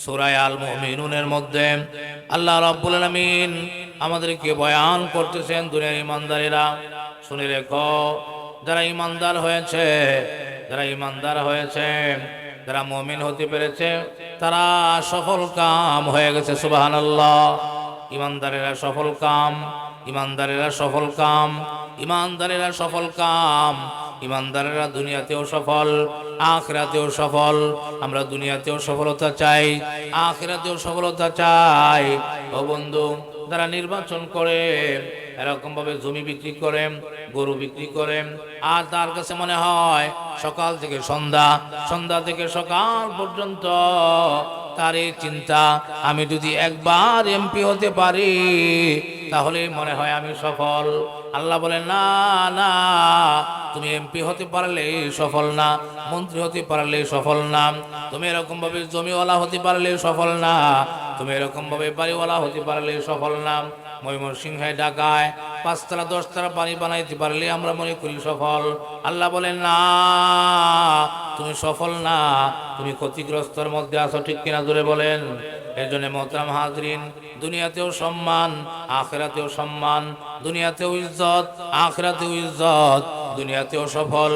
সূরা আল মুমিনুনের মধ্যে আল্লাহ রাব্বুল আলামিন আমাদেরকে বয়ান করতেছেন, দুনিয়ার ইমানদারেরা শুনে রেখো, যারা ইমানদার হয়েছে, যারা মুমিন হতে পেরেছে, তারা সফল কাম হয়ে গেছে। সুবহানাল্লাহ। ইমানদারেরা সফল কাম, ইমানদারেরা দুনিয়াতেও সফল, আখিরাতেও সফল। আমরা দুনিয়াতেও সফলতা চাই, আখিরাতেও সফলতা চাই। ও বন্ধু, যারা নির্বাচন করে এরকম ভাবে জমি বিক্রি করে, গরু বিক্রি করে, আর তার কাছে মনে হয় সকাল থেকে সন্ধ্যা, সন্ধ্যা থেকে সকাল পর্যন্ত তার এই চিন্তা, আমি যদি একবার এমপি হতে পারি তাহলে মনে হয় আমি সফল। আল্লাহ বলেন, না না, তুমি এমপি হতে পারলে সফল না, মন্ত্রী হতে পারলে সফল না, তুমি এরকম ভাবে জমিওয়ালা হতে পারলে সফল না, তুমি এরকম ভাবে বাড়িওয়ালা হতে পারলে সফল না। ময়মনসিংহে ঢাকায় 5 তলা 10 তলা বাড়ি বানাইতে পারলে আমরা মনে করি সফল। আল্লাহ বলেন, না, তুমি সফল না, তুমি ক্ষতিগ্রস্তর মধ্যে আছো। ঠিক কিনা জোরে বলেন। এর জন্য মোহতারাম হাজরিন, দুনিয়াতেও সম্মান, আখিরাতেও সম্মান, দুনিয়াতেও ইজ্জত, আখিরাতেও ইজ্জত, দুনিয়াতেও সফল,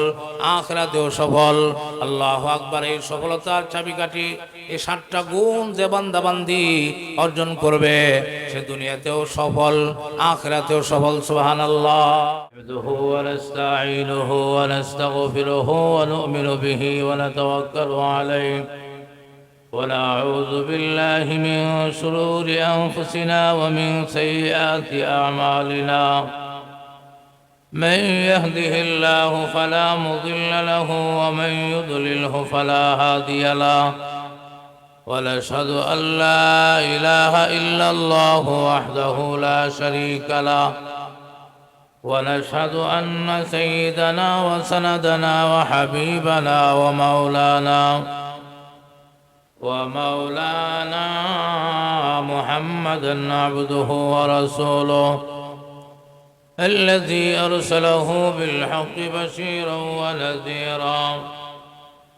আখিরাতেও সফল। আল্লাহু আকবার। এই সফলতার চাবিকাঠি, এই 7টা গুণ যে বান্দা বান্দি অর্জন করবে, সে দুনিয়াতেও সফল, আখিরাতেও সফল। সুবহানাল্লাহ। নাহমাদুহু ওয়া নাস্তাঈনুহু ওয়া নাস্তাগফিরুহু ওয়া নু'মিনু বিহি ওয়া নাতাওয়াক্কালু আলাইহি ونعوذ بالله من شرور أنفسنا ومن سيئات أعمالنا. من يهده الله فلا مضل له ومن يضلله فلا هادي له. ونشهد أن لا إله إلا الله وحده لا شريك له. ونشهد أن سيدنا وسندنا وحبيبنا ومولانا محمدا عبده ورسوله الذي أرسله بالحق بشيرا ونذيرا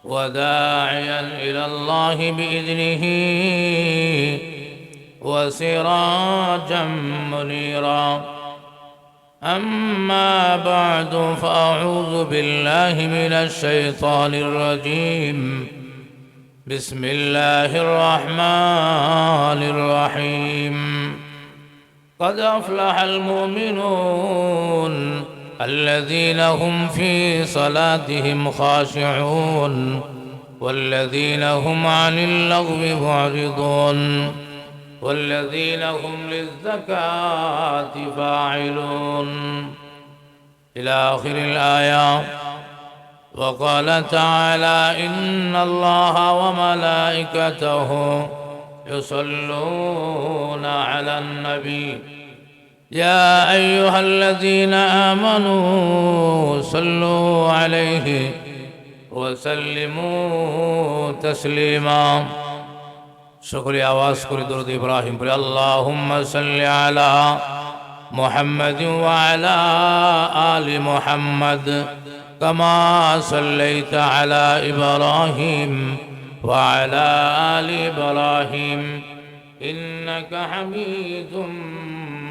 وداعيا إلى الله بإذنه وسراجا منيرا. أما بعد، فأعوذ بالله من الشيطان الرجيم. بسم الله الرحمن الرحيم. قد أفلح المؤمنون الذين هم في صلاتهم خاشعون والذين هم عن اللغو معرضون والذين هم للزكاة فاعلون إلى آخر الآية. وقال تعالى: إن الله وملائكته يصلون على النبي يا أيها الذين آمنوا صلوا عليه وسلموا تسليما. شكري آواز كري درود إبراهيم بل اللهم صل على محمد وعلى آل محمد كما صليت على إبراهيم وعلى آل إبراهيم إنك حميد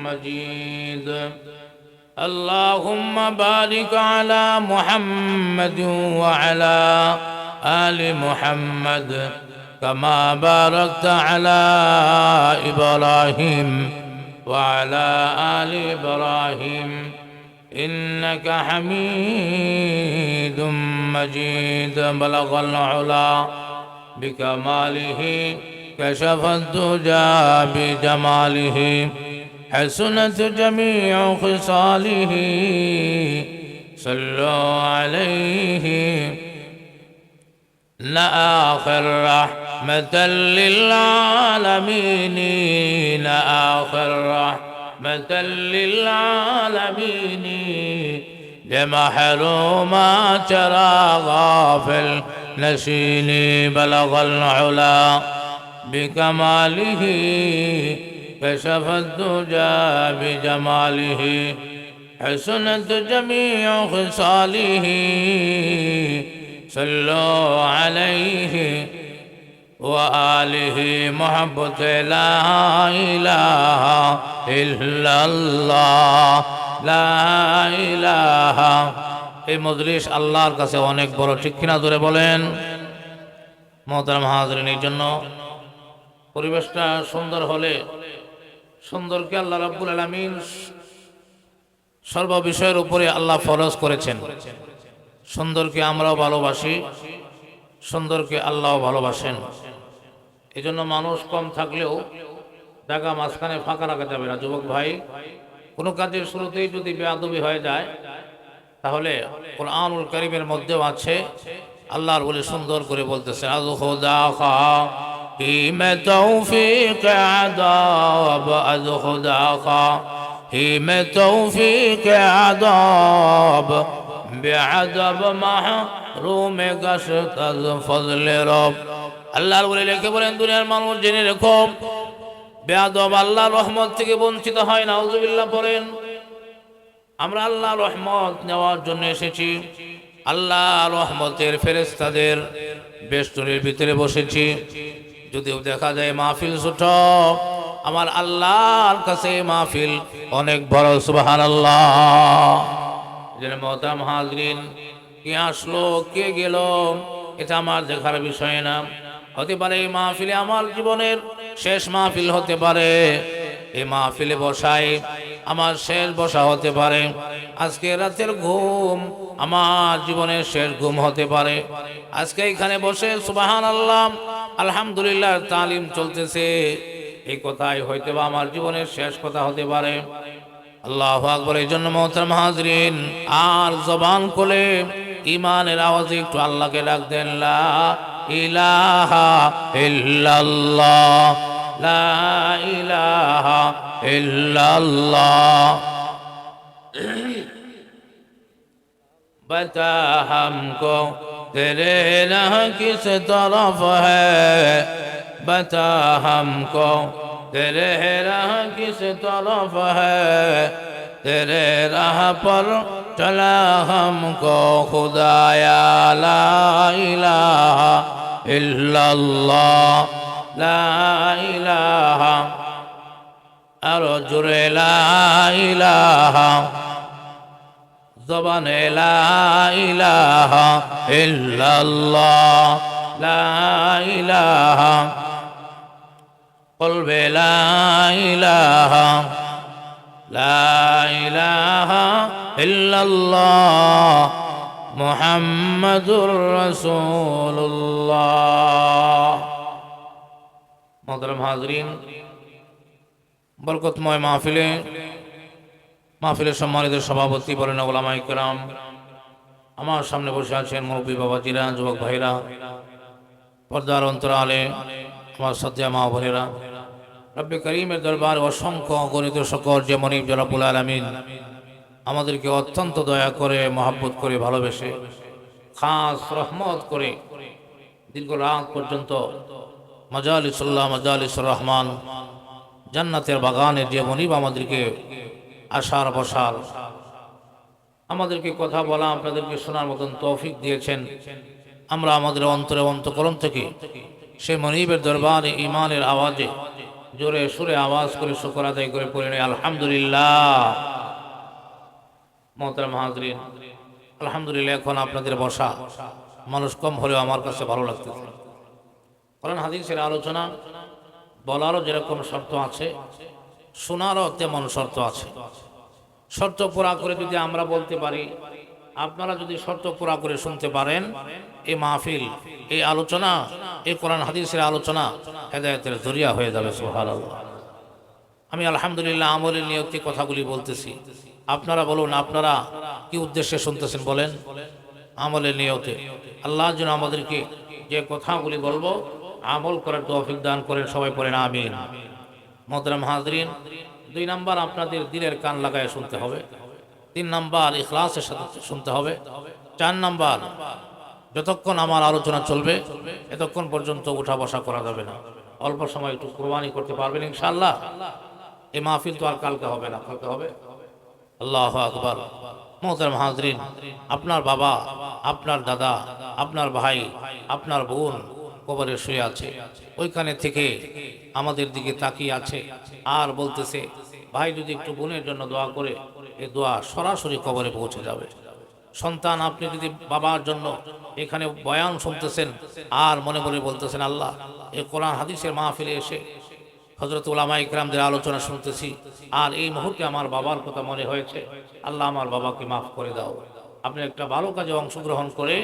مجيد. اللهم بارك على محمد وعلى آل محمد كما باركت على إبراهيم وعلى آل إبراهيم إنك حميد مجيد. بلغ العلا بكماله كشف الدجى بجماله حسنت جميع خصاله صلوا عليه. آخر رحمة للعالمين آخر رحمة للعالمين لمحرومات غافل نشين. بلغ العلا بكماله كشف الدجى بجماله حسنت جميع خصاله صلوا عليه وآله محبت لا إله إلا الله لا إله। এই মজলিস আল্লাহর কাছে অনেক বড়, ঠিক কিনা ধরে বলেন? মোহতারাম হাজরিন, এই জন্য পরিবেশটা সুন্দর হলে সুন্দরকে আল্লাহ রাব্বুল আলামিন সর্ববিষয়ের উপরে আল্লাহ ফরজ করেছেন। সুন্দরকে আমরাও ভালোবাসি, সুন্দরকে আল্লাহও ভালোবাসেন। এই জন্য মানুষ কম থাকলেও জায়গা মাঝখানে ফাঁকা রাখা যাবে না। যুবক ভাই, কোনো কাজের শুরুতেই যদি বেয়াদবি হয়ে যায়, তাহলে কুরআনুল কারীমের মধ্যেও আছে, আল্লাহর বলে সুন্দর করে বলতেছে, আজ খোদা খা কি মে তৌফিক আদাব, আজ খোদা খা কি মে তৌফিক আদাব, বেআদব মাহরুম গশত আজ ফজলে রব। আল্লাহর বলে লিখে বলেন, দুনিয়ার মানুষ জেনে রেখো, বেয়াদব আল্লাহর রহমত থেকে বঞ্চিত হয় না। আউযুবিল্লাহ পড়েন। আমরা আল্লাহর রহমত নেওয়ার জন্য এসেছি, আল্লাহ রহমতের ফেরেশতাদের বেষ্টনীর ভিতরে বসেছি। যদিও দেখা যায় মাহফিল ছোট, আমার আল্লাহর কাছে মাহফিল অনেক বড়। সুবহানাল্লাহ। যেন মোহতারাম হাজরিন, কে আসলো কে গেল এটা আমার দেখার বিষয় না। হতে পারে এই মাহফিলে আমার জীবনের শেষ মাহফিল হতে পারে, এই মাহফিলে বসাই আমার শেষ বসা হতে পারে, আজকে রাতের ঘুম আমার জীবনের শেষ ঘুম হতে পারে। আজকে এখানে বসে সুবহানাল্লাহ আলহামদুলিল্লাহ তালিম চলতেছে, এই কথাই হয়তো বা আমার জীবনের শেষ কথা হতে পারে। আল্লাহু আকবার। এই জন্য মোহতারাম হাজরিন, আর জবান খুলে ইমানের আওয়াজে একটু আল্লাহকে ডাক দেন, লা ইলাহা ইল্লাল্লাহ, লা ইলাহা ইল্লাল্লাহ। बता हमको तेरे राह किस तरफ है, बता हमको तेरे राह किस तरफ है, तेरे राह पर चला हमको खुदाया, ला इलाहा इल्लल्लाह, ला इलाहा अर्जुरे, ला इलाहा ज़बाने, ला इलाहा इल्लल्लाह, ला इलाहा क़ल्बे, ला इलाहा, ला इलाहा इल्लल्लाह मुहम्मदुर रसूलुल्लाह। मोहतरम हाज़रीन, बरकतमय মাহফিলের সম্মানিত সভাপতি বলেন উলামায়ে কেরাম, আমার সামনে বসে আছেন মুরব্বী বাবাজিরা, যুবক ভাইরা, পর্দার অন্তরালে আমার শ্রদ্ধেয় মা বোনেরা, রব্বে করিমের দরবার অসংখ্য গণিত শকর যে মনিব রব্বুল আলামিন আমাদেরকে অত্যন্ত দয়া করে, মহব্বত করে, ভালোবেসে, খাস রহমত করে দীর্ঘ রাত পর্যন্ত মাজালিসুল্লাহ, মাজালিসুর রহমান, জান্নাতের বাগানের যে মনিব আমাদেরকে আশার বসার, আমাদেরকে কথা বলা, আপনাদেরকে শোনার মতন তৌফিক দিয়েছেন। আমরা আমাদের অন্তরে অন্তঃকরণ থেকে সেই মনিবের দরবারে ইমানের আওয়াজে জোরে সুরে আওয়াজ করে শুকর আদায় করে পড়ে নেই আলহামদুলিল্লাহ। মোহতারাম হাজরিন, আলহামদুলিল্লাহ এখন আপনাদের বসা মানুষ কম হলেও আমার কাছে ভালো লাগতেছে। কোরআন হাদিসের আলোচনা বলারও যেরকম শর্ত আছে, শোনারও তেমন শর্ত আছে। শর্ত পুরা করে যদি আমরা বলতে পারি, আপনারা যদি শর্ত পুরা করে শুনতে পারেন, এই মাহফিল, এই আলোচনা, এই কোরআন হাদিসের আলোচনা হেদায়েতের জরিয়া হয়ে যাবে। সুবহানাল্লাহ। আমি আলহামদুলিল্লাহ আমলের নিয়তে কথাগুলি বলতেছি, আপনারা বলুন আপনারা কি উদ্দেশ্যে শুনতেছেন বলেন। আমলের নিয়তে আল্লাহ যেন আমাদেরকে যে কথাগুলি বলবো আমল করার তৌফিক দান করেন। সবাই পড়েন আমিন। মোহতারাম হাজরিন, 2 নাম্বার আপনাদের দিলের কান লাগায় শুনতে হবে, 3 নাম্বার ইখলাসের সাথে শুনতে হবে, 4 নাম্বার যতক্ষণ আমার আলোচনা চলবে এতক্ষণ পর্যন্ত উঠা বসা করা যাবে না। অল্প সময় একটু কুরবানি করতে পারবেন ইনশাআল্লাহ। এই মাহফিল তো আর কালকে হবে না, কালকে হবে। আল্লাহু আকবার। মোহতারাম হাজরিন, আপনার বাবা, আপনার দাদা, আপনার ভাই, আপনার বোন কবরে শুয়ে আছে, ওইখানে থেকে আমাদের দিকে তাকিয়ে আছে আর বলতেছে, ভাই যদি একটু বোনের জন্য দোয়া করে, এই দোয়া সরাসরি কবরে পৌঁছে যাবে। সন্তান, আপনি যদি বাবার জন্য এখানে বয়ান শুনতেছেন আর মনে মনে বলতেছেন, আল্লাহ এই কোরআন হাদিসের মাহফিলে এসে হযরত উলামা ইকরামদের আলোচনা শুনতেছি আর এই মুহূর্তে আমার বাবার কথা মনে হয়েছে, আল্লাহ আমার বাবাকে মাফ করে দাও। আপনি একটা ভালো কাজে অংশগ্রহণ করে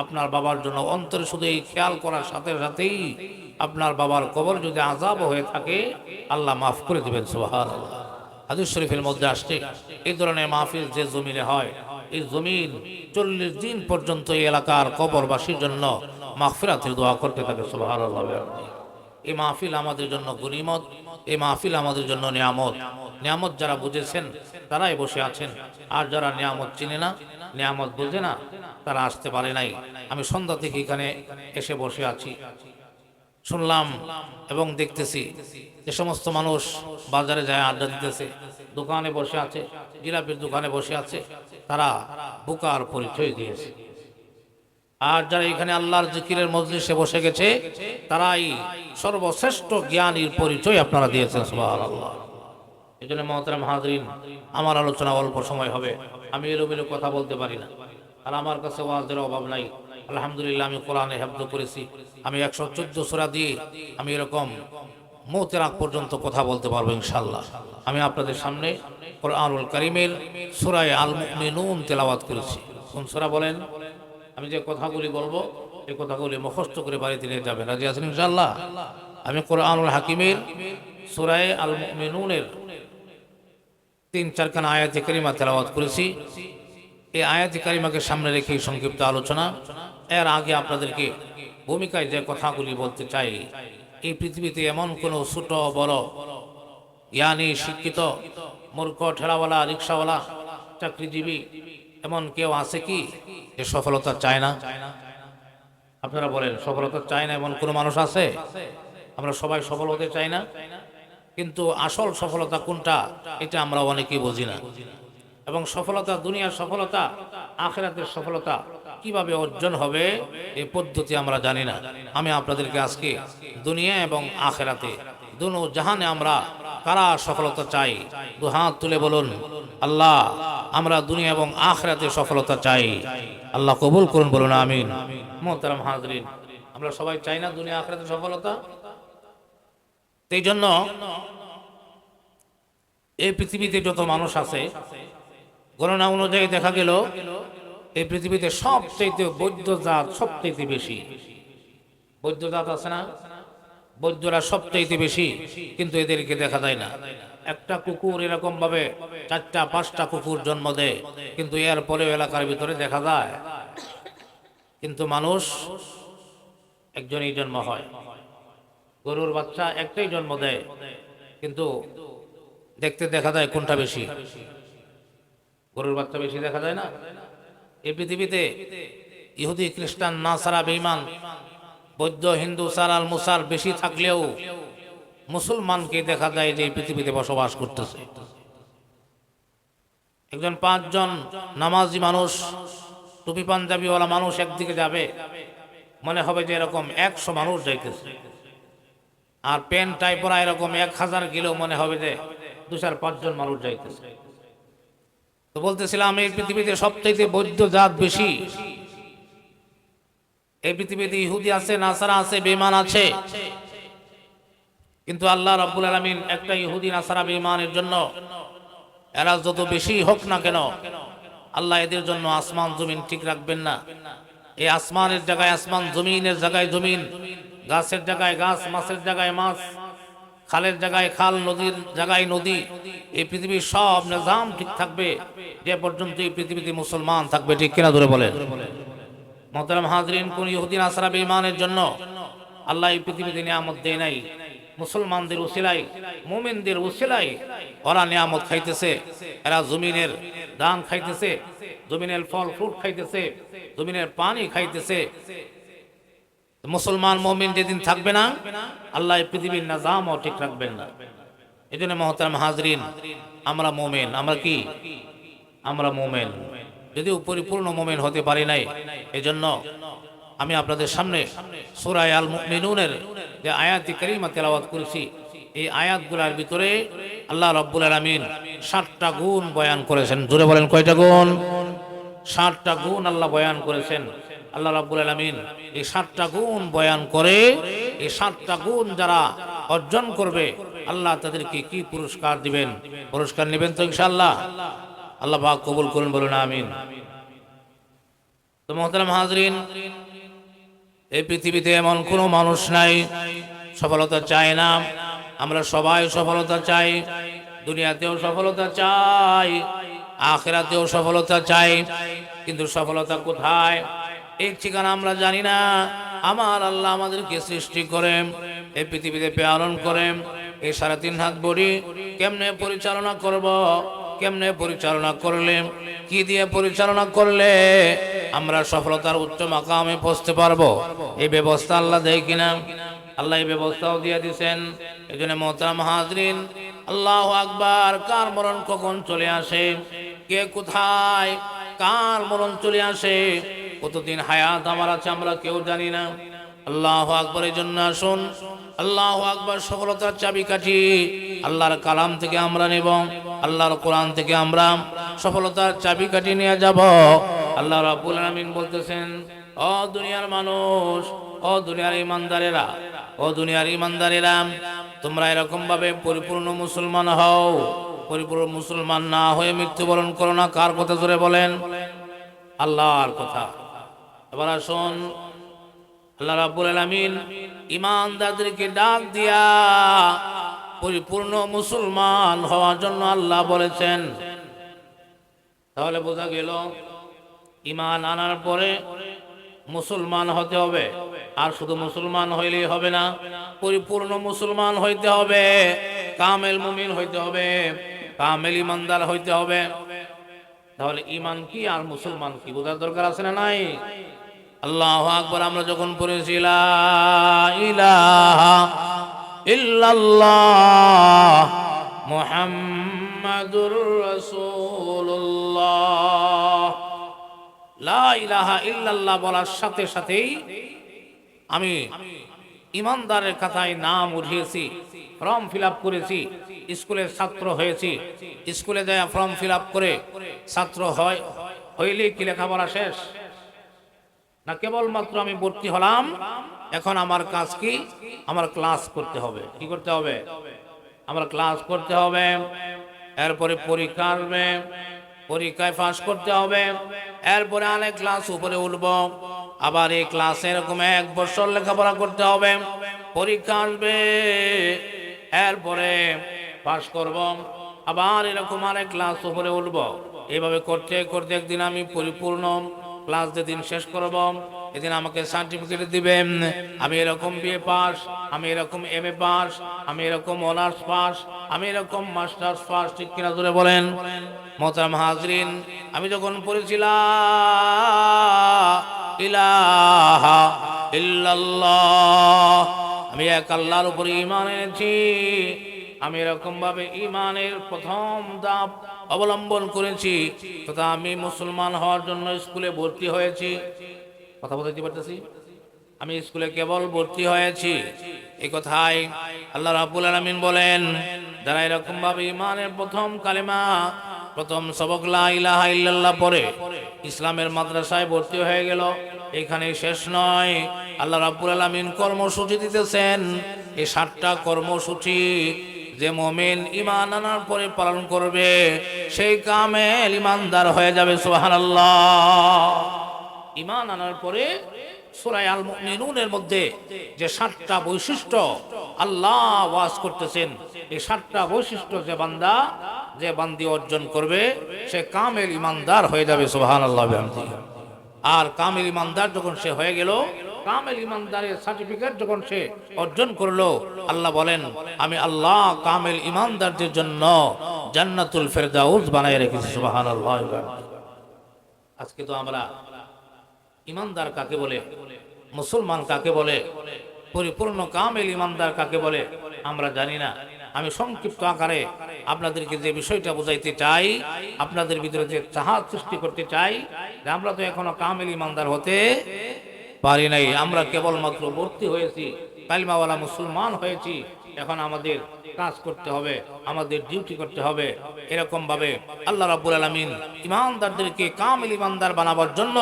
আপনার বাবার জন্য অন্তরে শুধু এই খেয়াল করার সাথে সাথেই আপনার বাবার কবর যদি আযাব হয়ে থাকে, আল্লাহ মাফ করে দেবেন। সুবহানাল্লাহ। হাদিস শরীফের মধ্যে আসছে, এই ধরনের মাহফিল যে জমিনে হয়, এই জমিন 40 দিন পর্যন্ত এই এলাকার কবরবাসীর জন্য মাগফিরাতের দোয়া করতে থাকে। সুবহানাল্লাহ। এই মাহফিল আমাদের জন্য গনিমত, এই মাহফিল আমাদের জন্য নিয়ামত। নিয়ামত যারা বুঝেছেন তারাই বসে আছেন, আর যারা নিয়ামত চিনে না, নিয়ামত বুঝে না, তারা আসতে পারে নাই। আমি সন্ধ্যা থেকে এখানে এসে বসে আছি, শুনলাম এবং দেখতেছি যে সমস্ত মানুষ বাজারে যায় আড্ডা দিতেছে, দোকানে বসে আছে, জিলাপির দোকানে বসে আছে, তারা বুকার পরিচয় দিয়েছে। আর যারা এখানে আল্লাহর জিকিরের মজলিসে বসে গেছে, তারাই সর্বশ্রেষ্ঠ জ্ঞানীর পরিচয় আপনারা দিয়েছেন। সুবহানাল্লাহ। এই জন্য মুহতারাম হাজরিন, আমার আলোচনা অল্প সময় হবে, আমি এলোমেলো কথা বলতে পারি না, আর আমার কাছে ওয়াজের অভাব নাই। আলহামদুলিল্লাহ, আমি কোরআনে হেফজ করেছি, আমি 114 সূরা দিয়ে আমি এরকম মৌতের আগ পর্যন্ত কথা বলতে পারবো ইনশাআল্লাহ। আমি আপনাদের সামনে কোরআনুল কারীমের সূরা আল মুমিনুন তেলাওয়াত করেছি। কোন সূরা বলেন? আমি যে কথাগুলি বলবো এই কথাগুলি মুখস্থ করে বাড়িতে নিয়ে যাবেন। রাজি আছেন ইনশাআল্লাহ? আমি কোরআনুল হাকিমের সূরা আল মুমিনুনের 3-4 খানা আয়াতে কারিমা তেলাওয়াত করেছি। এই আয়াতে কারিমাকে সামনে রেখে সংক্ষিপ্ত আলোচনা। এর আগে আপনাদেরকে ভূমিকায় যে কথাগুলি বলতে চাই, এই পৃথিবীতে এমন কোনো ছোট বড় জ্ঞানী, শিক্ষিত, মূর্খ, ঠেলাওয়ালা, রিক্সাওয়ালা, চাকরিজীবী এমন কেউ আছে কি যে সফলতা চায় না? আপনারা বলেন, সফলতা চায় না এমন কোনো মানুষ আছে? আমরা সবাই সফল হতে চাই না, কিন্তু আসল সফলতা কোনটা এটা আমরা অনেকেই বুঝি না। এবং সফলতা, দুনিয়ার সফলতা, আখিরাতের সফলতা কিভাবে অর্জন হবে এই পদ্ধতি আমরা জানি না। আমি আপনাদেরকে আজকে দুনিয়া এবং আখিরাতে দুনো জাহানে আমরা কারা সফলতা চাই, দু হাত তুলে বলুন, আল্লাহ আমরা দুনিয়া এবং আখিরাতে সফলতা চাই। আল্লাহ কবুল করুন, বলুন আমিন। মুহতারাম হাজরিন, আমরা সবাই চাই না দুনিয়া আখিরাতে সফলতা? এই জন্য এই পৃথিবীতে যত মানুষ আছে, গণনা অনুযায়ী দেখা গেল এই পৃথিবীতে সবচেয়ে বৌদ্ধ জাত সবচেয়ে বেশি। বৌদ্ধ জাত আছে না? বৌদ্ধরা সবচেয়ে বেশি, কিন্তু এদেরকে দেখা যায় না। একটা কুকুর এরকম ভাবে 4টা-5টা কুকুর জন্ম দেয়, কিন্তু এর পরেও এলাকার ভিতরে দেখা যায়। কিন্তু মানুষ একজনই জন্ম হয়। গরুর বাচ্চা একটাই জন্ম দেয়, কিন্তু দেখতে দেখা যায় কোনটা বেশি? গরুর বাচ্চা বেশি দেখা যায় না? এই পৃথিবীতে ইহুদি, খ্রিস্টান, নাসারা, বেঈমান, বৌদ্ধ, হিন্দু, সারাল, মুসার বেশি থাকলেও মুসলমানকে দেখা যায় যে এই পৃথিবীতে বসবাস করতেছে। একজন 5 জন নামাজি মানুষ, টুপি পাঞ্জাবিওয়ালা মানুষ একদিকে যাবে, মনে হবে যে এরকম 100 মানুষ যাইতেছে। আর পেন টাই পরা এরকম 1000 কিলো, মনে হবে যে 2-4-5 জন মানুষ যাইতেছে। তো বলতেছিলাম, এই পৃথিবীতে সবচেয়ে বৌদ্ধ জাত বেশি। এই পৃথিবীতে ইহুদি আছে, নাসারা আছে, বেঈমান আছে, কিন্তু আল্লাহ রাব্বুল আলামিন একটা ইহুদি, নাসারা, বেঈমানের জন্য এরা যত বেশি হোক না কেন, আল্লাহ এদের জন্য আসমান জমিন ঠিক রাখবেন না। এই আসমানের জায়গায় আসমান, জমিনের জায়গায় জমিন, গাছের জায়গায় গাছ, মাছের জায়গায় মাছ, খালের জায়গায় খাল, নদীর জায়গায় নদী। এই পৃথিবীর সব নিজাম ঠিক থাকবে যে পর্যন্ত এই পৃথিবীতে মুসলমান থাকবে। ঠিক কিনা ধরে বলেন? মুহতারাম হাজরিন, কোন ইহুদি, নাসারা, বেঈমানের জন্য আল্লাহ এই পৃথিবীতে নিয়ামত দেয় নাই। মুসলমানদের উসিলায়, মুমিনদের উসিলায় ওরা নিয়ামত খাইতেছে। এরা জমিনের দান খাইতেছে, জমিনের ফল ফ্রুট খাইতেছে, জমিনের পানি খাইতেছে। মুসলমান মুমিন যেদিন থাকবে না, আল্লাহ এই পৃথিবীর নিজামও ঠিক রাখবেন না। এই জন্য মুহতারাম হাজরিন, আমরা মুমিন। আমরা কি? আমরা মুমিন, যদিও পরিপূর্ণ মুমিন হতে পারি নাই। এজন্য আমি আপনাদের সামনে সূরা আল মুমিনুনের যে আয়াত কারিমা তেলাওয়াত করেছি, এই আয়াতগুলোর ভিতরে আল্লাহ রাব্বুল আলামিন 7টা গুণ বয়ান করেছেন। জোরে বলেন কয়টা গুণ? 7টা গুণ আল্লাহ বয়ান করেছেন। আল্লাহ রাব্বুল আলামিন এই 7টা গুণ বয়ান করে এই 7টা গুণ যারা অর্জন করবে আল্লাহ তাদেরকে কি পুরস্কার দিবেন? পুরস্কার নেবেন তো ইনশাআল্লাহ? আল্লাহ পাক কবুল করুন, বলুন আমিন। তো মুহতারাম হাজরিন, এই পৃথিবীতে এমন কোনো মানুষ নাই সফলতা চায় না। আমরা সবাই সফলতা চাই, দুনিয়াতেও সফলতা চাই, আখিরাতেও সফলতা চাই। কিন্তু সফলতা কোথায় এই ঠিকানা আমরা জানি না। আমার আল্লাহ আমাদেরকে সৃষ্টি করেন, এই পৃথিবীতে প্রেরণ করেন, এই 3.5 হাত বডি কেমনে পরিচালনা করব, কেমনে পরিচালনা করলে, কি দিয়ে পরিচালনা করলে আমরা সফলতার উচ্চ মাকামে পৌঁছতে পারবো, এই ব্যবস্থা আল্লাহ দেয় কিনা? আল্লাহ এই ব্যবস্থাও দিয়ে দিয়েছেন। এই জন্য মুহতারাম হাজরিন, আল্লাহু আকবার। কার মরণ কখন চলে আসে, কে কোথায়, কার মরণ চলে আসে, কতদিন হায়াত আমার আছে আমরা কেউ জানি না। আল্লাহু আকবার। এই জন্য আসুন, আল্লাহু আকবার সফলতার চাবিকাঠি আল্লাহর কালাম থেকে আমরা নেব, আল্লাহর কোরআন থেকে আমরা সফলতার চাবিকাঠি নিয়ে যাব। আল্লাহ রাব্বুল আলামিন বলতেছেন, ও দুনিয়ার মানুষ, ও দুনিয়ার ইমানদারেরা, ও দুনিয়ার ইমানদারেরা, তোমরা এরকম ভাবে পরিপূর্ণ মুসলমান হও। পরিপূর্ণ মুসলমান না হয়ে মৃত্যুবরণ করো না। কার কথা জোরে বলেন? আল্লাহর কথা। এবার আসুন, আল্লাহ রাব্বুল আলামিন ইমানদারদেরকে ডাক দিয়া পরিপূর্ণ মুসলমান হওয়ার জন্য আল্লাহ বলেছেন। তাহলে বোঝা গেল ঈমান আনার পরে মুসলমান হতে হবে। আর শুধু মুসলমান হইলেই হবে না, পরিপূর্ণ মুসলমান হইতে হবে, কামেল মুমিন হইতে হবে, কামেল ইমানদার হইতে হবে। তাহলে ঈমান কি আর মুসলমান কি বোঝার দরকার আছে না নাই? আল্লাহু আকবার। আমরা যখন পড়েছি লা ইলাহা ইল্লাল্লাহ মুহাম্মাদুর রাসূলুল্লাহ, লা ইলাহা ইল্লাল্লাহ বলার সাথে সাথেই আমি ইমানদারের খাতায় নাম উঠিয়েছি, ফর্ম ফিল আপ করেছি, স্কুলের ছাত্র হয়েছি। স্কুলে যায় ফর্ম ফিল আপ করে ছাত্র হইলেই কি লেখাপড়া শেষ না? কেবলমাত্র আমি ভর্তি হলাম, এখন আমার কাজ কি? আমার ক্লাস করতে হবে। কি করতে হবে? আমার ক্লাস করতে হবে। এরপরে পরীক্ষা আসবে, পরীক্ষায় পাস করতে হবে। এরপরে আরেক ক্লাস উপরে উঠব, আবার এই ক্লাসে এরকম 1 বছর লেখাপড়া করতে হবে। পরীক্ষা আসবে, এরপরে পাস করব, আবার এরকম আরেক ক্লাস উপরে উঠব। এইভাবে করতে করতে একদিন আমি পরিপূর্ণ ক্লাস যেদিন শেষ করব, এদিন আমাকে সার্টিফিকেট দিবেন, আমি এরকম বিএ পাস, আমি এরকম এমএ পাস, আমি এরকম অনার্স পাস, আমি এরকম মাস্টার্স পাস। ঠিক কিনা জোরে বলেন? মুহতারাম হাজরিন, আমি যখন পড়েছিলাম ইলাহা ইল্লাল্লাহ, আমি এক আল্লাহর উপরে ঈমান এনেছি, আমি এরকম ভাবে ঈমানের প্রথম ধাপ অবলম্বন করেছি, তথা আমি মুসলমান হওয়ার জন্য স্কুলে ভর্তি হয়েছি। কথা বলতে পারতেছি? আমি স্কুলে কেবল ভর্তি হয়েছি। এই কথাই আল্লাহ রাব্বুল আলামিন বলেন, যারা এরকম ভাবে ঈমানের প্রথম কালেমা, প্রথম সবক লা ইলাহা ইল্লাল্লাহ পড়ে ইসলামের মাদ্রাসায় ভর্তি হয়ে গেল, এখানে শেষ নয়। আল্লাহ রাব্বুল আলামিন কর্মসূচি দিতেছেন। এই 7টা কর্মসূচি যে মুমিন ঈমান আনার পরে পালন করবে, সেই কামেল ঈমানদার হয়ে যাবে। সুবহানাল্লাহ। ঈমান আনার পরে সূরা আল মুমিনুনের মধ্যে যে 7টা বৈশিষ্ট্য আল্লাহ ওয়াজ করতেছেন, এই 7টা বৈশিষ্ট্য যে বান্দি অর্জন করবে, সে কামেল ঈমানদার হয়ে যাবে। সুবহানাল্লাহ। আর কামেল ঈমানদার যখন সে হয়ে গেল, কামেল ঈমানদারের সার্টিফিকেট যখন সে অর্জন করলো, আল্লাহ বলেন, আমি আল্লাহ কামেল ঈমানদারদের জন্য জান্নাতুল ফেরদাউস বানায় রেখেছি। সুবহানাল্লাহ। আজকে তো আমরা ঈমানদার কাকে বলে, মুসলমান কাকে বলে, পরিপূর্ণ কামেল ঈমানদার কাকে বলে আমরা জানি না। আমি সংক্ষিপ্ত আকারে আপনাদেরকে যে বিষয়টা বোঝাইতে চাই, আপনাদের ভিতরে যে চাহত সৃষ্টি করতে চাই, যে আমরা তো এখনো কামেল ঈমানদার হতে পারি নাই। আমরা কেবলমাত্র ভর্তি হয়েছি, কালিমাওয়ালা মুসলমান হয়েছি। এখন আমাদের কাজ করতে হবে, আমাদের ডিউটি করতে হবে। এরকম ভাবে আল্লাহ রাব্বুল আলামিন ইমানদারদেরকে কামিল ইমানদার বানাবার জন্য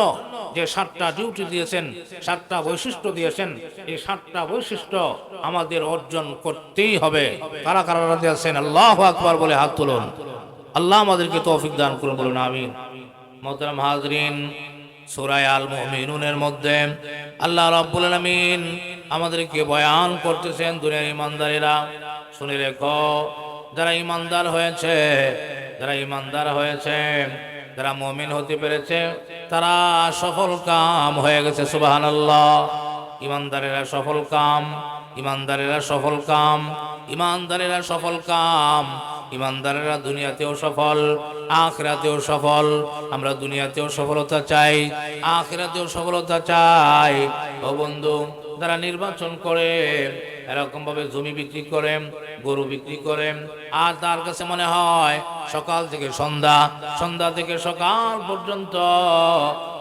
যে 7টা ডিউটি দিয়েছেন, 7টা বৈশিষ্ট্য দিয়েছেন, এই 7টা বৈশিষ্ট্য আমাদের অর্জন করতেই হবে। কারা কারা রাজি আছেন আল্লাহু আকবার বলে হাত তুলুন। আল্লাহ আমাদেরকে তৌফিক দান করুন, বলুন আমিন। মোহতারাম হাজরিন, সূরা আল মুমিনুনের মধ্যে আল্লাহ রাব্বুল আলামিন আমাদেরকে বয়ান করতেছেন, দুনিয়ার ইমানদারেরা শুনে রেখো, যারা ইমানদার হয়েছে, যারা ইমানদার হয়েছে, যারা মুমিন হতে পেরেছে, তারা সফল কাম হয়ে গেছে। সুবহানাল্লাহ। ইমানদারেরা সফল কাম, ইমানদারেরা সফল কাম, ইমানদারেরা সফল কাম। ইমানদারেরা দুনিয়াতেও সফল, আখিরাতেও সফল। আমরা দুনিয়াতেও সফলতা চাই, আখিরাতেও সফলতা চাই। ও বন্ধু, যারা নির্বাচন করে এরকম ভাবে জমি বিক্রি করেন, গরু বিক্রি করেন, আর তার কাছে মনে হয় সকাল থেকে সন্ধ্যা, সন্ধ্যা থেকে সকাল পর্যন্ত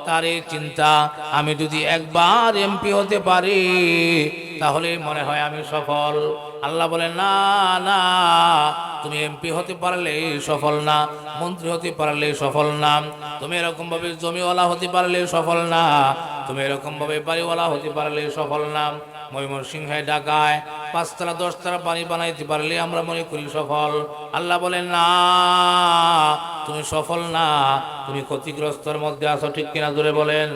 তার এই চিন্তা, আমি যদি একবার এমপি হতে পারি তাহলে মনে হয় আমি সফল। আল্লাহ বলেন না না, তুমি এমপি হতে পারলে সফল না, মন্ত্রী হতে পারলে সফল না, তুমি এরকম ভাবে জমিওয়ালা হতে পারলে সফল না, তুমি এরকম ভাবে বাড়িওয়ালা হতে পারলে সফল না। ময়মনসিংহে ঢাকায় 5 তলা 10 তলা বাড়ি বানাইতে পারলে আমরা মনে করি সফল। আল্লাহ বলেন না, তুমি সফল না, তুমি ক্ষতিগ্রস্তর মধ্যে আছো। ঠিক কিনা জোরে বলেন।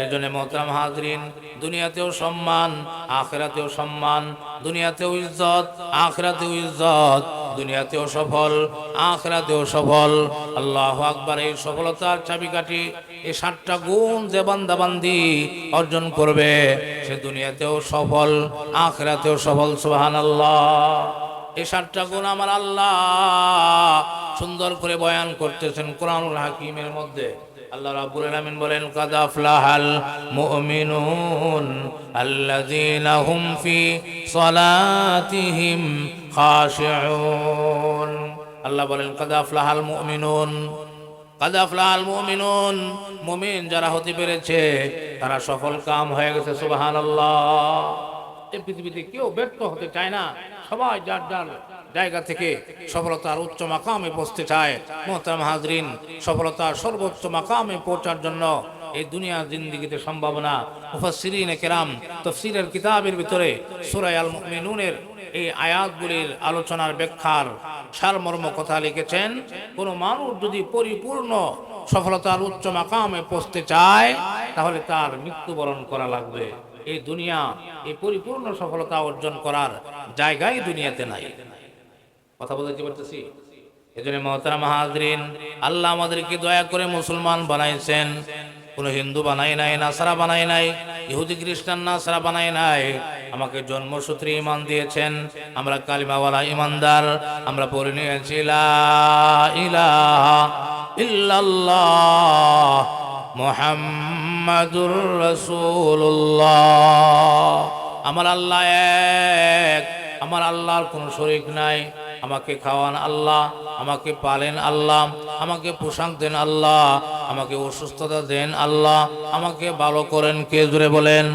এর জন্য মোহতারাম হাজরিন, দুনিয়াতেও সম্মান, আখিরাতেও সম্মান, দুনিয়াতেও ইজ্জত, আখিরাতেও ইজ্জত, দুনিয়াতেও সফল, আখিরাতেও সফল। আল্লাহু আকবার। এই সফলতার চাবিকাঠি, এই 7টা গুণ যে বান্দা বান্দি অর্জন করবে, সে দুনিয়াতেও সফল, আখিরাতেও সফল। সুবহানাল্লাহ। এই 7টা গুণ আমার আল্লাহ সুন্দর করে বয়ান করতেছেন কোরআনুল হাকিমের মধ্যে। আল্লাহ রাব্বুল আলামিন বলেন, কাদ আফলাহাল মুমিনুন আল্লাযীনা হুম ফি সালাতিহিম খাশিউন। আল্লাহ বলেন, কাদ আফলাহাল মুমিনুন, কাদ আফলাহাল মুমিনুন, মুমিন যারা হতে পেরেছে তারা সফল কাম হয়ে গেছে। সুবহানাল্লাহ। এই পৃথিবীতে কেউ ব্যর্থ হতে চায় না, সবাই যার যার জায়গা থেকে সফলতার উচ্চ মাকামে পৌঁছতে চায়। মোহতারাম হাজরিন, সফলতার সর্বোচ্চ মাকামে পৌঁছার জন্য এই দুনিয়ার জিন্দেগিতে সম্ভাবনা। মুফাসসিরিনে কেরাম তাফসীরের কিতাবের ভিতরে সূরা আল মুমিনুনের এই আয়াতগুলির আলোচনার ব্যাখ্যার সারমর্ম কথা লিখেছেন। কোন মানুষ যদি পরিপূর্ণ সফলতার উচ্চ মাকামে পৌঁছতে চায় তাহলে তার মৃত্যুবরণ করা লাগবে। এই দুনিয়া এই পরিপূর্ণ সফলতা অর্জন করার জায়গায় দুনিয়াতে নাই। কথা বলতে পারতেছি? এজন্য মোহতারাম হাজরিন, আল্লাহ আমাদেরকে দয়া করে মুসলমান বানাইছেন, কোনো হিন্দু বানাই নাই, নাসারা বানাই নাই, ইহুদি খ্রিস্টান নাসারা বানাই নাই। আমাকে জন্মসূত্রে ঈমান দিয়েছেন, আমরা কালিমাওয়ালা ঈমানদার। আমরা পড়ে নিয়েছি লা ইলাহা ইল্লাল্লাহ মুহাম্মাদুর রাসূলুল্লাহ। আমার আল্লাহ এক, আমার আল্লাহর কোনো শরীক নাই। আমাকে খাওয়ান আল্লাহ, আমাকে পালেন আল্লাহ, আমাকে পোশাক দেন আল্লাহ, আমাকে অসুস্থতা দেন আল্লাহ, আমাকে ভালো করেন কে? জোরে বলেন।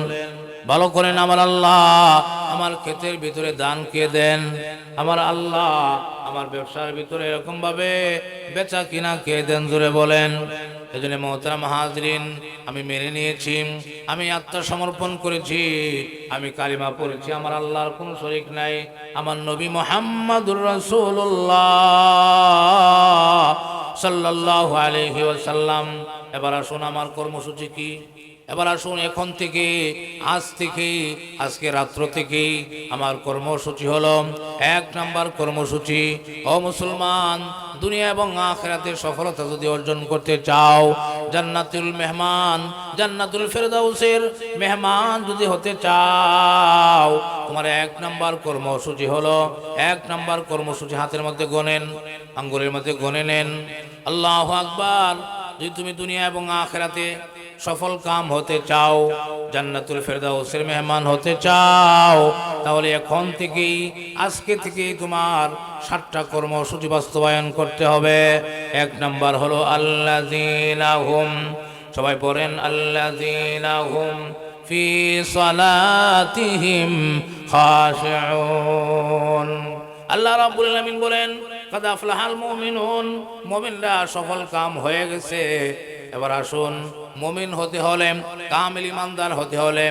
ভালো করেন আমার আল্লাহ। আমার ক্ষেতের ভিতরে দান কে দেন? আমার আল্লাহ। আমার ব্যবসার ভিতরে এরকম ভাবে বেচা কিনা কে দেন? জোরে বলেন। এই জন্য মোহতারাম হাজরিন, আমি মেনে নিয়েছি, আমি আত্মসমর্পণ করেছি, আমি কালিমা পড়েছি, আমার আল্লাহর কোনো শরীক নাই, আমার নবী মুহাম্মাদুর রাসূলুল্লাহ সাল্লাল্লাহু আলাইহি ওয়াসাল্লাম। এবার আসুন আমার কর্মসূচি কি? এবার আসুন এখন থেকে, আজ থেকে, আজকে রাত্র থেকে আমার কর্মসূচি হলো 1 নাম্বার কর্মসূচি। ও মুসলমান, দুনিয়া এবং আখিরাতের সফলতা যদি অর্জন করতে চাও, জান্নাতুল মেহমান, জান্নাতুল ফেরদাউসের মেহমান যদি হতে চাও, তোমার 1 নাম্বার কর্মসূচি হলো, 1 নাম্বার কর্মসূচি হাতের মধ্যে গোনেন, আঙ্গুলের মধ্যে গনে নেন। আল্লাহু আকবার। যদি তুমি দুনিয়া এবং আখিরাতে সফল কাম হতে চাও, জান্নাতুল ফেরদাউসের মেহমান হতে চাও, তাহলে এখন থেকেই, আজকে থেকেই তোমার 7টা কর্মসূচি বাস্তবায়ন করতে হবে। 1 নাম্বার হলো আল্লাযীনা হুম, সবাই পড়েন, আল্লাযীনা হুম ফি সালাতিহিম খাশিউন। আল্লাহ রাব্বুল আলামিন বলেন কাদ আফলাহাল মুমিনুন, মুমিনরা সফল কাম হয়ে গেছে। এবার আসুন, মুমিন হতে হলে, কামিল ইমানদার হতে হলে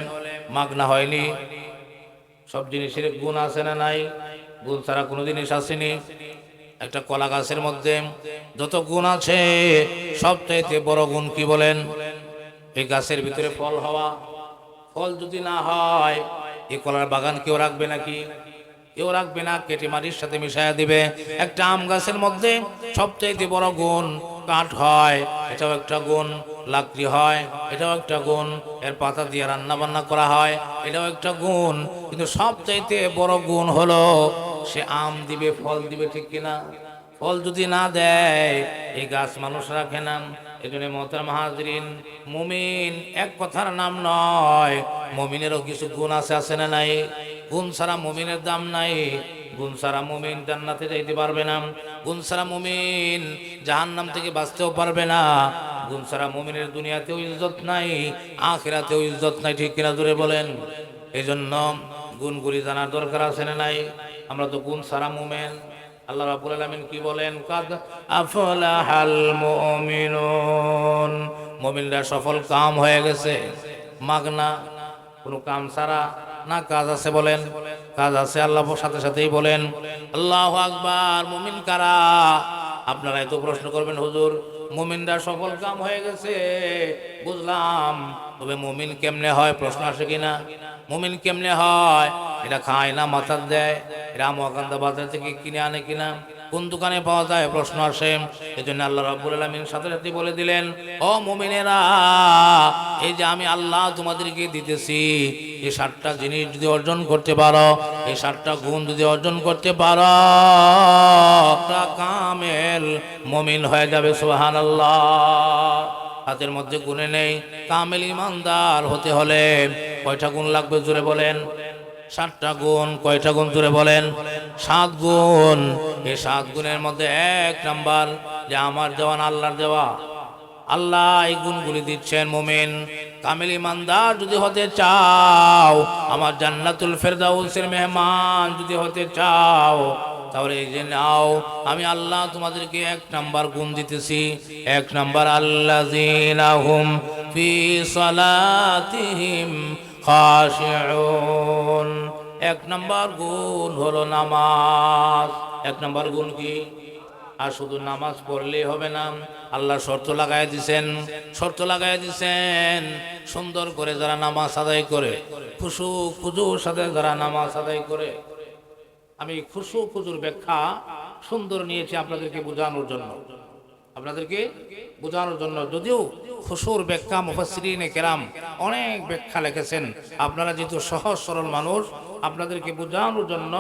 মাগনা হয়নি। সব জিনিসের গুণ আছে না নাই? গুণ ছাড়া কোনো জিনিস আসেনি। একটা কলা গাছের মধ্যে যত গুণ আছে সবচাইতে বড় গুণ কি বলেন? এই গাছের ভিতরে ফল হওয়া। ফল যদি না হয় এই কলার বাগান কেউ রাখবে নাকি? কেউ রাখবে না, কেটে মাটির সাথে মিশাইয়া দিবে। একটা আম গাছের মধ্যে সবচাইতে বড় গুণ কাঠ হয়, এটাও একটা গুণ। লাকড়ি হয়, এটাও একটা গুণ। এর পাতা দিয়ে রান্না বান্না করা হয়, এটাও একটা গুণ। কিন্তু সবচাইতে বড় গুণ হলো সে আম দিবে, ফল দিবে, ঠিক কিনা? ফল যদি না দেয় এই গাছ মানুষ রাখে না। এই জন্য মোহতারাম হাজরিন, মুমিন এক কথার নাম নয়, মুমিনেরও কিছু গুণ আছে, আছে না নাই? গুণ ছাড়া মুমিনের দাম নাই। গুণ ছাড়া মুমিন জান্নাতে যাইতে পারবে না। গুণ ছাড়া মুমিন জাহান্নাম থেকে বাঁচতেও পারবে না। গুণ ছাড়া মুমিনের দুনিয়াতেও ইজ্জত নাই, আখিরাতেও ইজ্জত নাই, ঠিক কিনা জোরে বলেন? এই জন্য গুণগুলি জানার দরকার আছে না নাই? আমরা তো গুণ ছাড়া মুমিন। আল্লাহ রাব্বুল আলামিন কি বলেন? কাদ আফলাহাল মুমিনুন, মুমিনরা সফল কাম হয়ে গেছে। মাগনা কোনো কাম ছাড়া না, কাজ আছে বলেন? কাজ আছে। আল্লাহ সাথে সাথেই বলেন আল্লাহু আকবার। মুমিন কারা? আপনারাই তো প্রশ্ন করবেন, হুজুর মুমিনরা সফল কাম হয়ে গেছে বুঝলাম, তবে মুমিন কেমনে হয়? প্রশ্ন আসে কিনা? মুমিন কেমনে হয়? এটা খায় না মাথা দেয়? এরা মহাকান্দা বাজার থেকে কিনে আনে কিনা? কোন দোকানে পাওয়া যায়? প্রশ্ন আসে। এই জন্য আল্লাহ রাব্বুল আলামিন সাথে সাথে বলে দিলেন, ও মুমিনেরা, এই যে আমি আল্লাহ তোমাদেরকে দিতেছি, এই 7টা জিনিস যদি অর্জন করতে পারো, এই 7টা গুণ যদি অর্জন করতে পারো, কামেল মুমিন হয়ে যাবে। সুবহানাল্লাহ। হাতের মধ্যে গুণে নেই। কামেল ইমানদার হতে হলে কয়টা গুণ লাগবে জোরে বলেন? 7টা গুণ। কয়টা গুণ জোরে বলেন? 7 গুণ। এই 7 গুণের মধ্যে 1 নাম্বার যে আমার দেওয়া না আল্লাহর দেওয়া। আল্লাহ এই গুণগুলি দিচ্ছেন। মুমিন কামিল ইমানদার যদি হতে চাও, আমার জান্নাতুল ফেরদাউসের মেহমান যদি হতে চাও, তাহলে এই যে নাও, আমি আল্লাহ তোমাদেরকে 1 নাম্বার গুণ দিতেছি। 1 নাম্বার, আল্লাযীনা হুম ফি সালাতিহিম খাশিউন। 1 নাম্বার গুণ হলো নামাজ। 1 নাম্বার গুণ কি? আর শুধু নামাজ পড়লেই হবে না, আল্লাহ শর্ত লাগাই দিছেন। শর্ত লাগাই দিছেন, সুন্দর করে যারা নামাজ আদায় করে, খুশু খুজুর সাথে যারা নামাজ আদায় করে। আমি খুশু খুজুর ব্যাখ্যা সুন্দর নিয়েছি আপনাদেরকে বোঝানোর জন্য, আপনাদেরকে বোঝানোর জন্য। যদিও খুশুর ব্যাখ্যা মুফাসসিরিনে কেরাম অনেক ব্যাখ্যা লিখেছেন, আপনারা যেহেতু সহজ সরল মানুষ, আপনাদেরকে বোঝানোর জন্য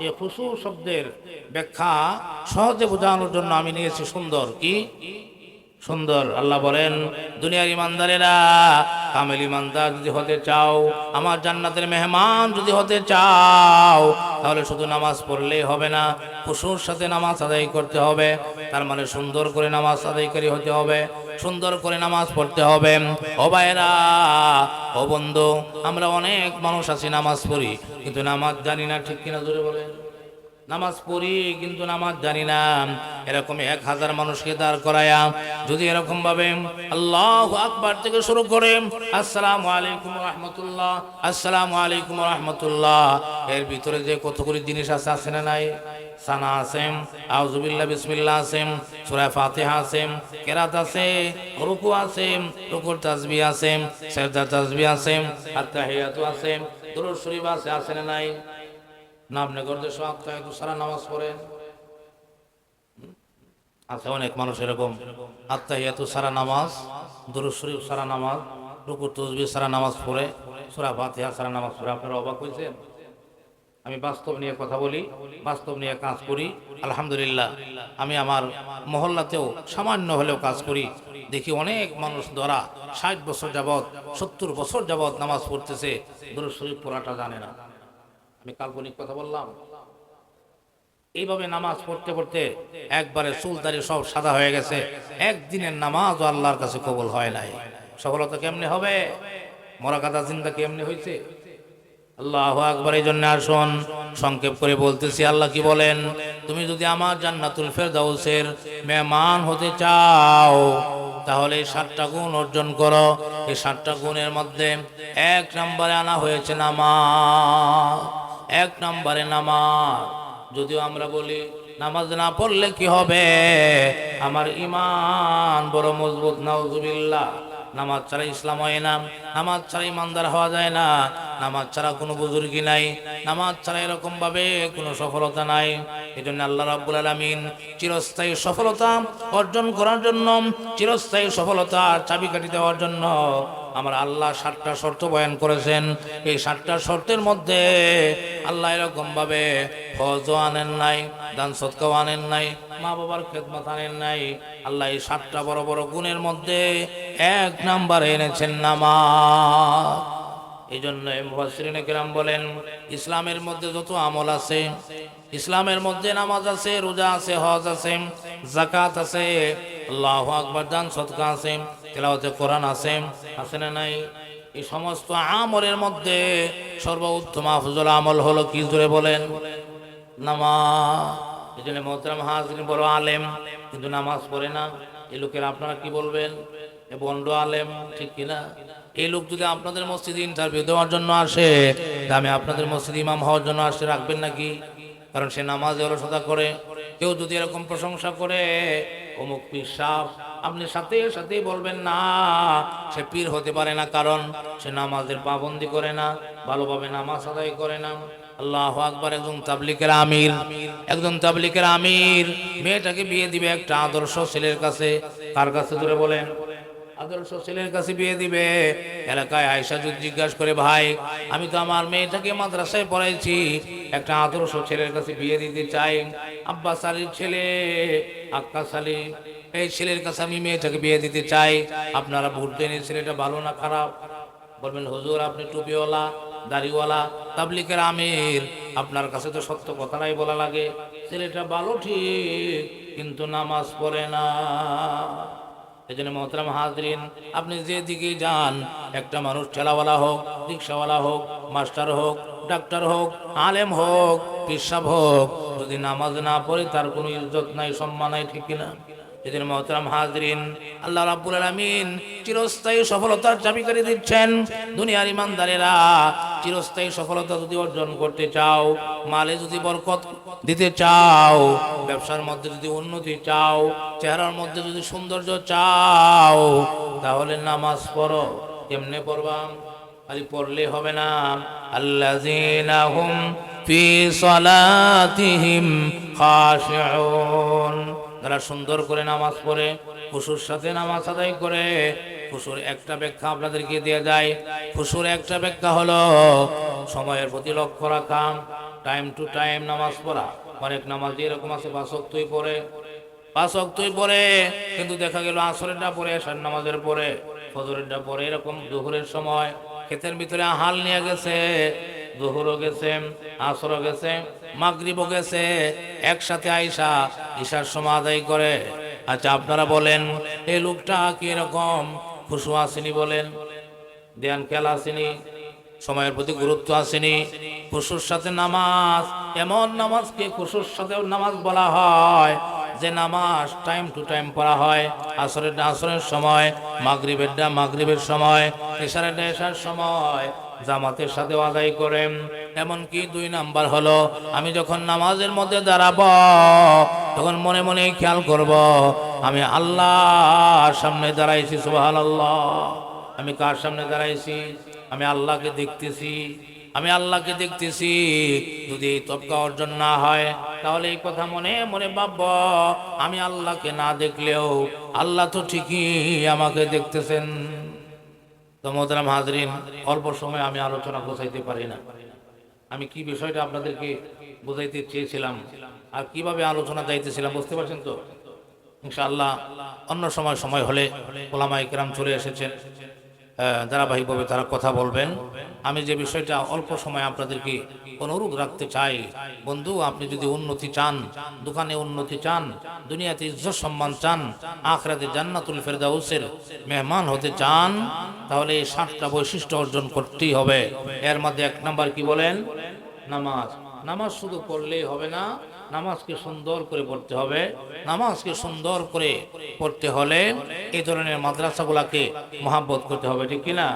এই খুশু শব্দের ব্যাখ্যা সহজে বোঝানোর জন্য আমি নিয়েছি সুন্দর। কি সুন্দর! আল্লাহ বলেন, দুনিয়ার ইমানদারেরা, কামেল ইমানদার যদি হতে চাও, আমার জান্নাতের মেহমান যদি হতে চাও, তাহলে শুধু নামাজ পড়লেই হবে না, খুশুর সাথে নামাজ আদায় করতে হবে। তার মানে সুন্দর করে নামাজ আদায়কারী হতে হবে, সুন্দর করে নামাজ পড়তে হবে। ও ভাইরা, ও বন্ধু, আমরা অনেক মানুষ আছি নামাজ পড়ি কিন্তু নামাজ জানি না, ঠিক কিনা জোরে বলেন? নামাজ পড়ি কিন্তু নামাজ জানি না। এরকম 1000 মানুষকে দাঁড় করায়া যদি এরকম ভাবে আল্লাহু আকবার থেকে শুরু করে আসসালামু আলাইকুম ওয়া রাহমাতুল্লাহ, আসসালামু আলাইকুম ওয়া রাহমাতুল্লাহ, এর ভিতরে যে কতগুলি জিনিস আছে, আছে না নাই? সানা আছে, আউযুবিল্লাহ বিসমিল্লাহ আছে, সূরা ফাতিহা আছে, কিরাত আছে, রুকু আছে, রুকুর তাসবিহ আছে, সিজদা তাসবিহ আছে, আত-তাহিয়াতু আছে, দুরূদ শরীফ আছে, আছে না নাই? নাম করতে আত-তাহিয়াতু সারা নামাজ পড়েন আছে অনেক মানুষ এরকম, আত-তাহিয়াতু সারা নামাজ, দুরূদ শরীফ সারা নামাজ, রুকু তাসবিহ সারা নামাজ পড়ে, সূরা ফাতিহা সারা নামাজ পড়ে। আপনারা অবাক হয়েছেন? আমি বাস্তব নিয়ে কথা বলি, বাস্তব নিয়ে কাজ করি। আলহামদুলিল্লাহ, আমি আমার মহল্লাতেও সামান্য হলেও কাজ করি। দেখি অনেক মানুষ দ্বারা 60 বছর যাবৎ, 70 বছর যাবৎ নামাজ পড়তেছে, দুরূদ শরীফ পড়াটা জানে না। আমি কাল্পনিক কথা বললাম? এইভাবে নামাজ পড়তে পড়তে একবারে চুলদারি সব সাদা হয়ে গেছে। একদিনের নামাজ আল্লাহর কাছে কবুল হয় নাই। সফলতা কেমনে হবে? মরা কাদা জিন্দা কেমনে হয়েছে? আল্লাহু আকবার। এই জন্য আসুন সংক্ষেপ করে বলতেছি, আল্লাহ কি বলেন, তুমি যদি আমার জান্নাতুল ফেরদাউসের মেহমান হতে চাও তাহলে এই 7টা গুণ অর্জন করো। এই 7টা গুণের মধ্যে 1 নম্বরে আনা হয়েছে নামাজ। 1 নম্বরে নামাজ। যদিও আমরা বলি নামাজ না পড়লে কি হবে, আমার ঈমান বড় মজবুত, নাউজুবিল্লাহ। নামাজ ছাড়া ইসলাম হয় না, নামাজ ছাড়া ইমানদার হওয়া যায় না, নামাজ ছাড়া কোনো বুজুর্গি নাই, নামাজ ছাড়া এরকম ভাবে কোনো সফলতা নাই। এই জন্য আল্লাহ রাব্বুল আলামিন চিরস্থায়ী সফলতা অর্জন করার জন্য, চিরস্থায়ী সফলতার চাবিকাঠি দেওয়ার জন্য আমার আল্লাহ 7টা শর্ত বয়ান করেছেন। এই 7টা শর্তের মধ্যে আল্লাহ এরকম ভাবে ফরজও আনেন নাই, দান সদকাও আনেন নাই, মা বাবার খেদমত আনেন নাই। আল্লাহ এই 7টা বড় বড় গুণের মধ্যে 1 নম্বরে এনেছেন নামাজ। এই জন্য মুফাসসিরিনে কেরাম বলেন, ইসলামের মধ্যে যত আমল আছে, ইসলামের মধ্যে নামাজ আছে, রোজা আছে, হজ আছে, যাকাত আছে, আল্লাহু আকবার, দান সদকা আছে, তেলাওয়াতে কোরআন আছে, আছে না নাই? এই সমস্ত আমলের মধ্যে সর্বোত্তম আফজল আমল হলো কি, জোরে বলেন? নামাজ। এই জন্য মোহতারাম হাজরিন, বড় আলেম কিন্তু নামাজ পড়ে না, এই লোকের আপনারা কি বলবেন? এ বন্ড আলেম, ঠিক কিনা? এই লোক যদি আপনাদের মসজিদে ইন্টারভিউ দেওয়ার জন্য আসে, আমি আপনাদের মসজিদে ইমাম হওয়ার জন্য আসে, রাখবেন নাকি? কারণ সে নামাজে অলসতা করে। কেউ যদি এরকম প্রশংসা করে, অমুক পীর সাহেব, আপনি সাথে সাথেই বলবেন না, সে পীর হতে পারে না, কারণ সে নামাজের পাবন্দি করে না, ভালোভাবে নামাজ আদায় করে না। আল্লাহু আকবার। একজন তাবলীগের আমির, একজন তাবলীগের আমির মেয়েটাকে বিয়ে দিবে একটা আদর্শ ছেলের কাছে। কার কাছে ধরে বলেন? আদর্শ ছেলের কাছে বিয়ে দিবে। এলাকায় আয়েশা যদি জিজ্ঞাসা করে, ভাই আমি তো আমার মেয়েটাকে মাদ্রাসায় পড়াইছি, একটা আদর্শ ছেলের কাছে বিয়ে দিতে চাই, আব্বাস আলীর ছেলে আক্কাস আলী, এই ছেলের কাছে আমি মেয়েটাকে বিয়ে দিতে চাই, আপনারা ভোট দেন, এই ছেলেটা ভালো না খারাপ? বলবেন, হুজুর আপনি টুপিওয়ালা, দাড়িওয়ালা, তাবলীগের আমির, আপনার কাছে তো সত্য কথাটাই বলা লাগে। ছেলেটা ভালো ঠিক, কিন্তু নামাজ পড়ে না। এই জন্য মোহতারাম হাজরিন, আপনি যেদিকে যান, একটা মানুষ ঠেলাওয়ালা হোক, রিক্সাওয়ালা হোক, মাস্টার হোক, ডাক্তার হোক, আলেম হোক, পিসাব হোক, যদি নামাজ না পড়ে তার কোনো ইজ্জত নাই, সম্মান নাই, ঠিক কিনা? এই জন্য মোহতারাম হাজরিন, আল্লাহ রাব্বুল আলামিন চিরস্থায়ী সফলতার চাবিকাঠি দিচ্ছেন। দুনিয়ার ইমানদারেরা, চিরস্থায়ী সফলতা যদি অর্জন করতে চাও, মালে যদি বরকত দিতে চাও, ব্যবসার মধ্যে যদি উন্নতি চাও, চেহারার মধ্যে যদি সৌন্দর্য চাও, তাহলে নামাজ পড়ো। কেমনে পড়বা? খালি পড়লে হবে না। আল্লাযীনা হুম ফি সালাতিহিম খাশিউন, যারা সুন্দর করে নামাজ পড়ে, খুশুর সাথে নামাজ আদায় করে। খুশুর একটা ব্যাখ্যা আপনাদেরকে দিয়ে যায়। খুশুর একটা ব্যাখ্যা হলো সময়ের প্রতি লক্ষ্য রাখা, টাইম টু টাইম নামাজ পড়া। অনেক নামাজ এরকম আছে 5 ওয়াক্তই পড়ে, 5 ওয়াক্তই পড়ে, কিন্তু দেখা গেল আসরেরটা পড়ে, এশার নামাজের পরে, ফজরেরটা পরে, এরকম দুপুরের সময় ক্ষেতের ভিতরে হাল নিয়ে গেছে, জোহরও গেছে, আসরও গেছে, মাগরিবও গেছে, একসাথে আইসা ঈশার সময় আদায় করে। আচ্ছা আপনারা বলেন, এই লোকটা কি এরকম খুশু আসেনি? বলেন, ধ্যান খেয়াল আসেনি, সময়ের প্রতি গুরুত্ব আসেনি? খুশুর সাথে নামাজ, এমন নামাজকে খুশুর সাথেও নামাজ বলা হয় যে নামাজ টাইম টু টাইম পড়া হয়। আসরেরটা আসরের সময়, মাগরিবেরটা মাগরিবের সময়, এশারেরটা এশার সময়, জামাতের সাথে আদায় করেন। এমনকি 2 নাম্বার হলো, আমি যখন নামাজের মধ্যে দাঁড়াবো তখন মনে মনে খেয়াল করব, আমি আল্লাহর সামনে দাঁড়াইছি। সুবহানাল্লাহ। আমি কার সামনে দাঁড়াইছি? আমি আল্লাহকে দেখতেছি, আমি আল্লাহকে দেখতেছি। যদি এই তবকা অর্জন না হয়, তাহলে এই কথা মনে মনে ভাবব, আমি আল্লাহকে না দেখলেও আল্লাহ তো ঠিকই আমাকে দেখতেছেন। তো মোহতারাম হাজরিন, অল্প সময় আমি আলোচনা বোঝাইতে পারি না। আমি কি বিষয়টা আপনাদেরকে বোঝাইতে চেয়েছিলাম আর কিভাবে আলোচনা যাইতেছিলাম, বুঝতে পারছেন তো? ইনশাআল্লাহ অন্য সময় হলে ওলামায়ে কেরাম চলে এসেছেন, ধারাবাহিকভাবে তারা কথা বলবেন। আমি যে বিষয়টা অল্প সময় আপনাদেরকে অনুরোধ রাখতে চাই, বন্ধু আপনি যদি উন্নতি চান, দোকানে উন্নতি চান, দুনিয়াতে ইজ্জত সম্মান চান, আখিরাতে জান্নাতুল ফেরদাউসের মেহমান হতে চান, তাহলে এই 7টা বৈশিষ্ট্য অর্জন করতেই হবে। এর মধ্যে 1 নাম্বার কি বলেন? নামাজ। নামাজ শুধু পড়লেই হবে না, নামাজকে সুন্দর করে পড়তে হবে। নামাজকে সুন্দর করে পড়তে হলে এই ধরনের মাদ্রাসাগুলোকে মহাব্বত করতে হবে, ঠিক কিনা?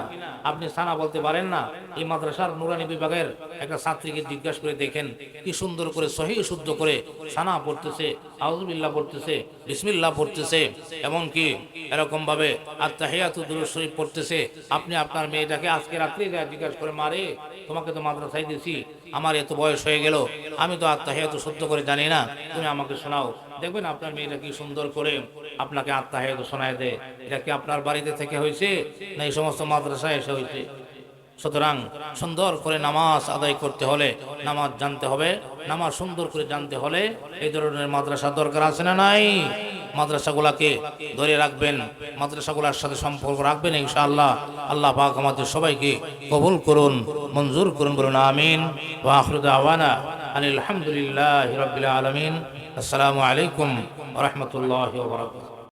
আপনি সানা বলতে পারেন না, এই মাদ্রাসার নুরানি বিভাগের একটা ছাত্রীকে জিজ্ঞাসা করে দেখেন কি সুন্দর করে সহি শুদ্ধ করে সানা পড়তেছে, আউযুবিল্লাহ পড়তেছে, বিসমিল্লাহ পড়তেছে, এমনকি এরকম ভাবে আত্তাহিয়াতু দুরূদ শরীফ পড়তেছে। আপনি আপনার মেয়েটাকে আজকে রাত্রে জিজ্ঞাসা করে, মারে তোমাকে তো মাদ্রাসায় দিয়েছি, আমার এত বয়স হয়ে গেল, আমি তো আত্তাহিয়াতু শুদ্ধ করে জানি না, তুমি আমাকে শোনাও। দেখবেন আপনার মেয়েটা কি সুন্দর করে আপনাকে আত্তাহিয়াতু শোনায় দেয়। এটা কি আপনার বাড়িতে থেকে হয়েছে, না এই সমস্ত মাদ্রাসায় এসে হয়েছে? সুতরাং সুন্দর করে নামাজ আদায় করতে হলে নামাজ জানতে হবে। নামাজ সুন্দর করে জানতে হলে এই ধরনের মাদ্রাসা দরকার আছে না নাই? মাদ্রাসাগুলোকে ধরে রাখবেন, মাদ্রাসাগুলোর সাথে সম্পর্ক রাখবেন ইনশাআল্লাহ। আল্লাহ পাক আমাদের সবাইকে কবুল করুন, মঞ্জুর করুন, বলুন আমিন। ওয়া আখিরু দাওয়ানা আলহামদুলিল্লাহি রাব্বিল আলামিন। আসসালামু আলাইকুম ওয়া রাহমাতুল্লাহি ওয়া বারাকাতুহু।